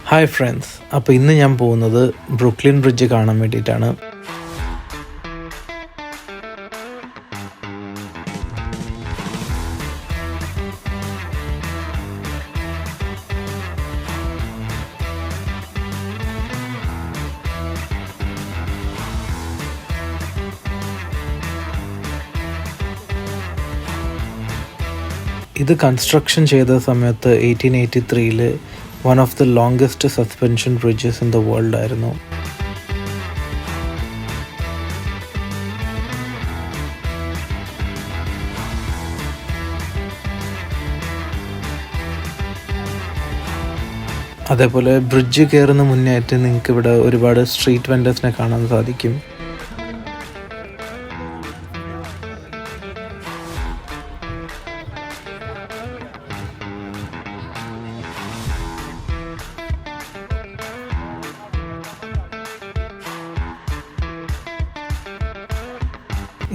Hi friends, അപ്പോൾ ഇന്ന് ഞാൻ പോകുന്നത് ബ്രൂക്ലിൻ ബ്രിഡ്ജ് കാണാൻ വേണ്ടിയിട്ടാണ്. ഇത് കൺസ്ട്രക്ഷൻ ചെയ്ത സമയത്ത് 1883 one of the longest suspension bridges in the world ആയിരുന്നു. അതേപോലെ ബ്രിഡ്ജ് കയറുന്ന മുന്നേയായിട്ട് നിങ്ങൾക്ക് ഇവിടെ ഒരുപാട് സ്ട്രീറ്റ് വെൻഡേഴ്സിനെ കാണാൻ സാധിക്കും.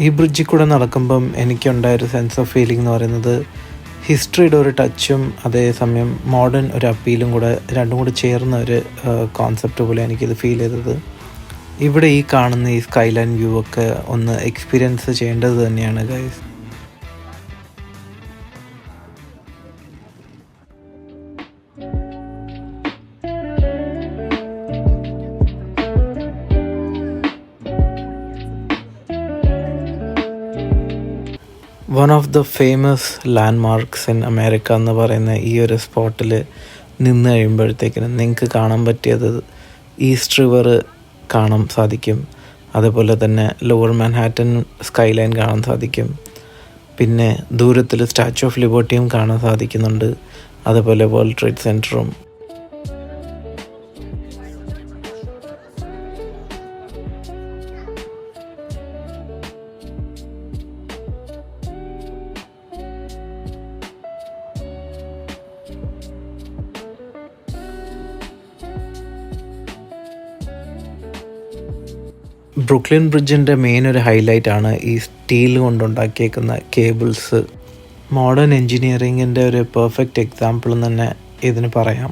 ഈ ബ്രിഡ്ജിൽ കൂടെ നടക്കുമ്പം എനിക്കുണ്ടായൊരു സെൻസ് ഓഫ് ഫീലിംഗ് എന്ന് പറയുന്നത് ഹിസ്റ്ററിയുടെ ഒരു ടച്ചും അതേസമയം മോഡേൺ ഒരു അപ്പീലും കൂടെ രണ്ടും കൂടി ചേർന്ന ഒരു കോൺസെപ്റ്റ് പോലെ എനിക്കിത് ഫീൽ ചെയ്തത്. ഇവിടെ ഈ കാണുന്ന ഈ സ്കൈലൈൻ വ്യൂ ഒക്കെ ഒന്ന് എക്സ്പീരിയൻസ് ചെയ്യേണ്ടത് തന്നെയാണ് guys. One of the famous landmarks in America എന്ന് പറയുന്ന ഈ ഒരു സ്പോട്ടിൽ നിന്ന് കഴിയുമ്പോഴത്തേക്കിനും നിങ്ങൾക്ക് കാണാൻ പറ്റിയത് ഈസ്റ്റ് റിവർ കാണാൻ സാധിക്കും. അതേപോലെ തന്നെ ലോവർ മാൻഹാറ്റൻ സ്കൈലൈൻ കാണാൻ സാധിക്കും. പിന്നെ ദൂരത്തിൽ സ്റ്റാച്യു ഓഫ് ലിബർട്ടിയും കാണാൻ സാധിക്കുന്നുണ്ട്. അതേപോലെ വേൾഡ് ട്രേഡ് സെൻറ്ററും. ബ്രൂക്ലിൻ ബ്രിഡ്ജിൻ്റെ മെയിൻ ഒരു ഹൈലൈറ്റ് ആണ് ഈ സ്റ്റീൽ കൊണ്ടുണ്ടാക്കിയേക്കുന്ന കേബിൾസ്. മോഡേൺ എൻജിനീയറിങ്ങിൻ്റെ ഒരു പെർഫെക്റ്റ് എക്സാമ്പിൾ എന്ന് തന്നെ ഇതിന് പറയാം.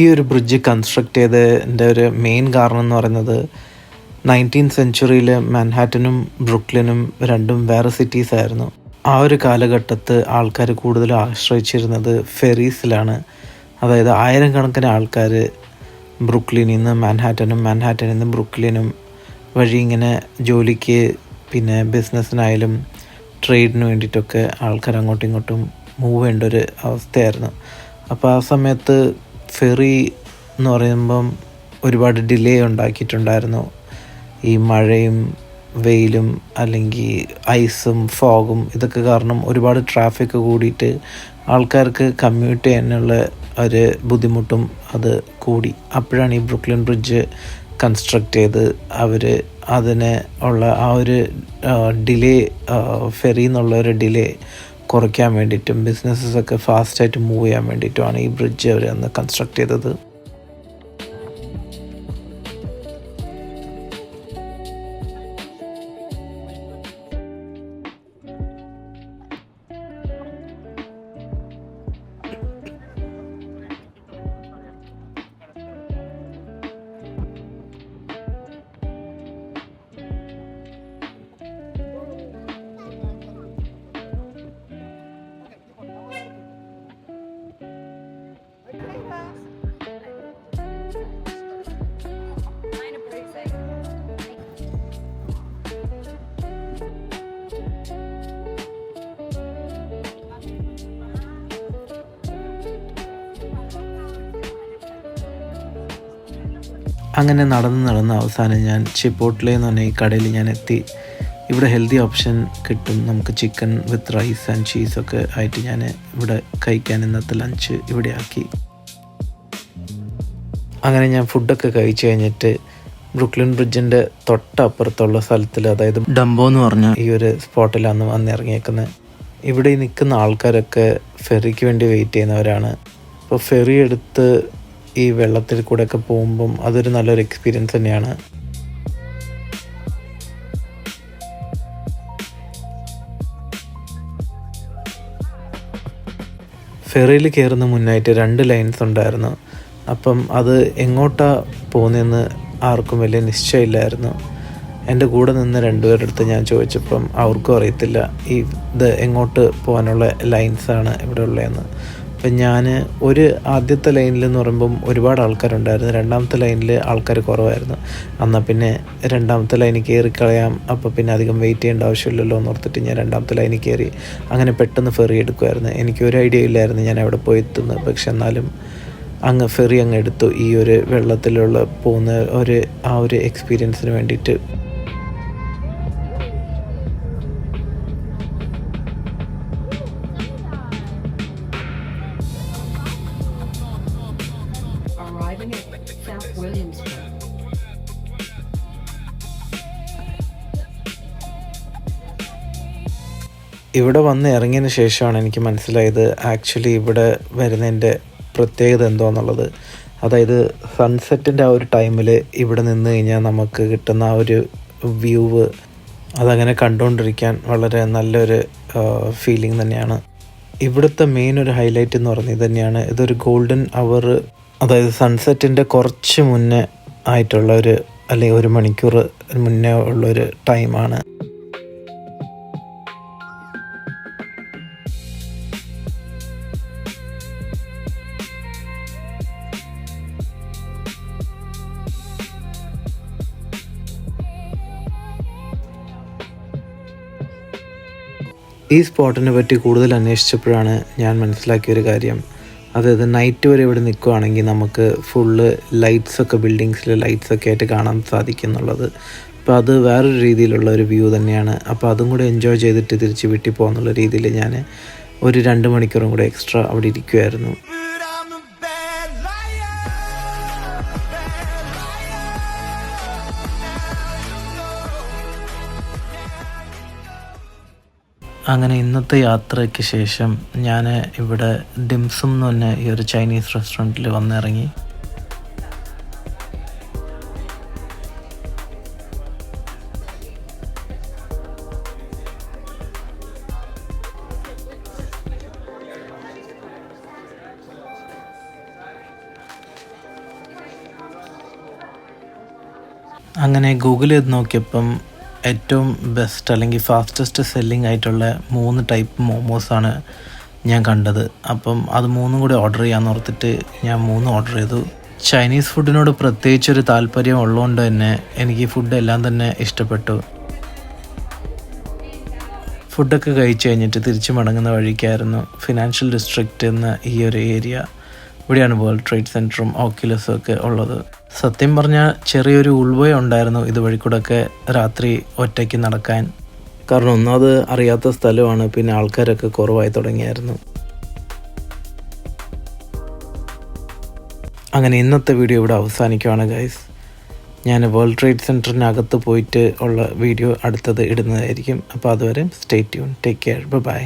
ഈ ഒരു ബ്രിഡ്ജ് കൺസ്ട്രക്ട് ചെയ്തതിൻ്റെ ഒരു മെയിൻ കാരണം എന്ന് പറയുന്നത് 19th സെഞ്ച്വറിയിൽ മാൻഹാറ്റനും ബ്രൂക്ലിനും രണ്ടും വേറെ സിറ്റീസ് ആയിരുന്നു. ആ ഒരു കാലഘട്ടത്ത് ആൾക്കാർ കൂടുതലും ആശ്രയിച്ചിരുന്നത് ഫെറീസിലാണ്. അതായത് 1000 കണക്കിന് ആൾക്കാർ ബ്രൂക്ലിനിൽ നിന്ന് മാൻഹാറ്റനും മാൻഹാറ്റനിൽ നിന്ന് ബ്രൂക്ലിനും വഴി ഇങ്ങനെ ജോലിക്ക് പിന്നെ ബിസിനസ്സിനായാലും ട്രേഡിന് വേണ്ടിയിട്ടൊക്കെ ആൾക്കാർ അങ്ങോട്ടും ഇങ്ങോട്ടും മൂവ് ചെയ്യേണ്ട ഒരു അവസ്ഥയായിരുന്നു. അപ്പോൾ ആ സമയത്ത് ഫെറി എന്ന് പറയുമ്പം ഒരുപാട് ഡിലേ ഉണ്ടാക്കിയിട്ടുണ്ടായിരുന്നു. ഈ മഴയും വെയിലും അല്ലെങ്കിൽ ഐസും ഫോഗും ഇതൊക്കെ കാരണം ഒരുപാട് ട്രാഫിക് കൂടിയിട്ട് ആൾക്കാർക്ക് കമ്മ്യൂട്ട് ചെയ്യാനുള്ള ഒരു ബുദ്ധിമുട്ടും അത് കൂടി. അപ്പോഴാണ് ഈ ബ്രൂക്ലിൻ ബ്രിഡ്ജ് കൺസ്ട്രക്ട് ചെയ്ത് അവർ അതിനെ ഉള്ള ആ ഒരു ഡിലേ ഫെറി എന്നുള്ള ഒരു ഡിലേ കുറയ്ക്കാൻ വേണ്ടിയിട്ടും ബിസിനസ്സൊക്കെ ഫാസ്റ്റായിട്ട് മൂവ് ചെയ്യാൻ വേണ്ടിയിട്ടുമാണ് ഈ ബ്രിഡ്ജ് അവർ അന്ന് കൺസ്ട്രക്ട് ചെയ്തത്. അങ്ങനെ നടന്ന് അവസാനം ഞാൻ ചിപ്പോട്ട്ലെ എന്ന് പറഞ്ഞ ഈ കടയിൽ ഞാൻ എത്തി. ഇവിടെ ഹെൽത്തി ഓപ്ഷൻ കിട്ടും. നമുക്ക് ചിക്കൻ വിത്ത് റൈസ് ആൻഡ് ചീസൊക്കെ ആയിട്ട് ഞാൻ ഇവിടെ കഴിക്കാൻ ഇന്നത്തെ ലഞ്ച് ഇവിടെ ആക്കി. അങ്ങനെ ഞാൻ ഫുഡൊക്കെ കഴിച്ച് കഴിഞ്ഞിട്ട് ബ്രൂക്ലിൻ ബ്രിഡ്ജിൻ്റെ തൊട്ടപ്പുറത്തുള്ള സ്ഥലത്തിൽ, അതായത് ഡംബോ എന്ന് പറഞ്ഞ ഈ ഒരു സ്പോട്ടിലാണ് വന്നിറങ്ങിയേക്കുന്നത്. ഇവിടെ നിൽക്കുന്ന ആൾക്കാരൊക്കെ ഫെറിക്ക് വേണ്ടി വെയിറ്റ് ചെയ്യുന്നവരാണ്. അപ്പോൾ ഫെറി എടുത്ത് ഈ വെള്ളത്തിൽ കൂടെയൊക്കെ പോകുമ്പം അതൊരു നല്ലൊരു എക്സ്പീരിയൻസ് തന്നെയാണ്. ഫെറിയിൽ കയറുന്ന മുന്നായിട്ട് 2 ലൈൻസ് ഉണ്ടായിരുന്നു. അപ്പം അത് എങ്ങോട്ടാണ് പോകുന്നതെന്ന് ആർക്കും വലിയ നിശ്ചയമില്ലായിരുന്നു. എൻ്റെ കൂടെ നിന്ന് 2 പേരുടെ അടുത്ത് ഞാൻ ചോദിച്ചപ്പം അവർക്കും അറിയത്തില്ല ഇത് എങ്ങോട്ട് പോകാനുള്ള ലൈൻസാണ് ഇവിടെ ഉള്ളതെന്ന്. അപ്പം ഞാൻ ആദ്യത്തെ ലൈനിലെന്ന് പറയുമ്പം ഒരുപാട് ആൾക്കാരുണ്ടായിരുന്നു. 2ാമത്തെ ലൈനിൽ ആൾക്കാർ കുറവായിരുന്നു. എന്നാൽ പിന്നെ 2ാമത്തെ ലൈനിൽ കയറിക്കളയാം, അപ്പോൾ പിന്നെ അധികം വെയിറ്റ് ചെയ്യേണ്ട ആവശ്യമില്ലല്ലോ എന്ന് ഓർത്തിട്ട് ഞാൻ 2ാമത്തെ ലൈനിൽ കയറി അങ്ങനെ പെട്ടെന്ന് ഫെറി എടുക്കുമായിരുന്നു. എനിക്കൊരു ഐഡിയ ഇല്ലായിരുന്നു ഞാൻ എവിടെ പോയി എത്തുന്നത്. പക്ഷെ എന്നാലും അങ്ങ് ഫെറി അങ്ങ് എടുത്തു ഈ ഒരു വെള്ളത്തിലുള്ള പോകുന്ന ആ ഒരു എക്സ്പീരിയൻസിന് വേണ്ടിയിട്ട്. ഇവിടെ വന്ന് ഇറങ്ങിയതിന് ശേഷമാണ് എനിക്ക് മനസ്സിലായത് ആക്ച്വലി ഇവിടെ വരുന്നതിൻ്റെ പ്രത്യേകത എന്തോന്നുള്ളത്. അതായത് സൺസെറ്റിൻ്റെ ആ ഒരു ടൈമിൽ ഇവിടെ നിന്ന് കഴിഞ്ഞാൽ നമുക്ക് കിട്ടുന്ന ആ ഒരു വ്യൂവ് അതങ്ങനെ കണ്ടുകൊണ്ടിരിക്കാൻ വളരെ നല്ലൊരു ഫീലിംഗ് തന്നെയാണ്. ഇവിടുത്തെ മെയിൻ ഒരു ഹൈലൈറ്റ് എന്ന് പറയുന്നത് ഇത് തന്നെയാണ്. ഇതൊരു ഗോൾഡൻ അവർ, അതായത് സൺസെറ്റിൻ്റെ കുറച്ച് മുന്നേ ആയിട്ടുള്ള അല്ലെങ്കിൽ 1 മണിക്കൂർ മുന്നേ ഉള്ളൊരു ടൈമാണ്. ഈ സ്പോട്ടിനെ പറ്റി കൂടുതൽ അന്വേഷിച്ചപ്പോഴാണ് ഞാൻ മനസ്സിലാക്കിയൊരു കാര്യം. അതായത് നൈറ്റ് വരെ ഇവിടെ നിൽക്കുകയാണെങ്കിൽ നമുക്ക് ഫുള്ള് ലൈറ്റ്സൊക്കെ, ബിൽഡിങ്സിൽ ലൈറ്റ്സൊക്കെ ആയിട്ട് കാണാൻ സാധിക്കും എന്നുള്ളത്. അപ്പോൾ അത് വേറൊരു രീതിയിലുള്ള ഒരു വ്യൂ തന്നെയാണ്. അപ്പോൾ അതും കൂടെ എൻജോയ് ചെയ്തിട്ട് തിരിച്ച് വീട്ടിൽ പോകാന്നുള്ള രീതിയിൽ ഞാൻ ഒരു 2 മണിക്കൂറും കൂടെ എക്സ്ട്രാ അവിടെ ഇരിക്കുമായിരുന്നു. അങ്ങനെ ഇന്നത്തെ യാത്രയ്ക്ക് ശേഷം ഞാൻ ഇവിടെ ഡിംസും എന്ന് പറഞ്ഞ ഈ ഒരു ചൈനീസ് റെസ്റ്റോറൻറ്റിൽ വന്നിറങ്ങി. അങ്ങനെ ഗൂഗിൾ ചെയ്ത് നോക്കിയപ്പം ഏറ്റവും ബെസ്റ്റ് അല്ലെങ്കിൽ ഫാസ്റ്റസ്റ്റ് സെല്ലിംഗ് ആയിട്ടുള്ള 3 ടൈപ്പ് മോമോസാണ് ഞാൻ കണ്ടത്. അപ്പം അത് 3 കൂടി ഓർഡർ ചെയ്യാമെന്ന് ഓർത്തിട്ട് ഞാൻ 3 ഓർഡർ ചെയ്തു. ചൈനീസ് ഫുഡിനോട് പ്രത്യേകിച്ചൊരു താല്പര്യം ഉള്ളതുകൊണ്ട് തന്നെ എനിക്ക് ഫുഡ് എല്ലാം തന്നെ ഇഷ്ടപ്പെട്ടു. ഫുഡൊക്കെ കഴിച്ച് കഴിഞ്ഞിട്ട് തിരിച്ച് മടങ്ങുന്ന വഴിക്കായിരുന്നു ഫിനാൻഷ്യൽ ഡിസ്ട്രിക്റ്റ് എന്ന ഈ ഒരു ഏരിയ. ഇവിടെയാണ് വേൾഡ് ട്രേഡ് സെൻറ്ററും ഓക്യുലസും ഒക്കെ ഉള്ളത്. സത്യം പറഞ്ഞാൽ ചെറിയൊരു ഉൾവയ ഉണ്ടായിരുന്നു ഇതുവഴി കൂടെയൊക്കെ രാത്രി ഒറ്റയ്ക്ക് നടക്കാൻ. കാരണം ഒന്നാമത് അറിയാത്ത സ്ഥലമാണ്, പിന്നെ ആൾക്കാരൊക്കെ കുറവായി തുടങ്ങിയായിരുന്നു. അങ്ങനെ ഇന്നത്തെ വീഡിയോ ഇവിടെ അവസാനിക്കുകയാണ് ഗൈസ്. ഞാൻ വേൾഡ് ട്രേഡ് സെൻറ്ററിനകത്ത് പോയിട്ട് ഉള്ള വീഡിയോ അടുത്തത് ഇടുന്നതായിരിക്കും. അപ്പോൾ അതുവരെ stay tune, take care, by.